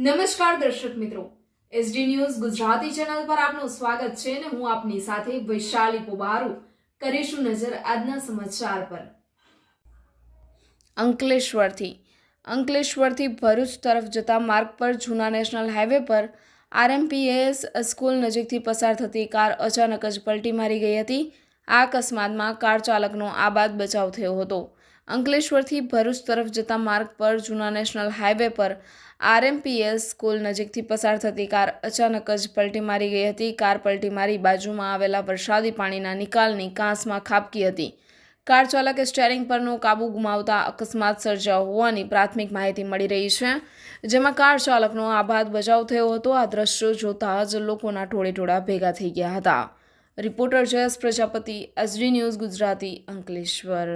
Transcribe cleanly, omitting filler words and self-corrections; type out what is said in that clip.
નમસ્કાર દર્શક મિત્રો, એસડી ન્યૂઝ ગુજરાતી ચેનલ પર આપનું સ્વાગત છે અને હું આપની સાથે વૈશાલી પોબારુ કરીશું નજર આજના સમાચાર પર। અંકલેશ્વરથી ભરૂચ તરફ જતા માર્ગ પર જૂના નેશનલ હાઈવે પર આરએમપીએસ સ્કૂલ નજીકથી પસાર થતી કાર અચાનક જ પલટી મારી ગઈ હતી। આ અકસ્માતમાં કાર ચાલકનો આબાદ બચાવ થયો હતો। અંકલેશ્વરથી ભરૂચ તરફ જતા માર્ગ પર જૂના નેશનલ હાઈવે પર આરએમપીએસ સ્કૂલ નજીકથી પસાર થતી કાર અચાનક જ પલટી મારી ગઈ હતી। કાર પલટી મારી બાજુમાં આવેલા વરસાદી પાણીના નિકાલની કાંસમાં ખાબકી હતી। કાર ચાલકે સ્ટીયરિંગ પરનો કાબુ ગુમાવતા અકસ્માત સર્જાયો હોવાની પ્રાથમિક માહિતી મળી રહી છે, જેમાં કાર ચાલકનો આબાદ બચાવ થયો હતો। આ દ્રશ્યો જોતા જ લોકોના ટોળેટોળા ભેગા થઈ ગયા હતા। Reporter Jayesh Prajapati, SD news Gujarati, Ankleshwar.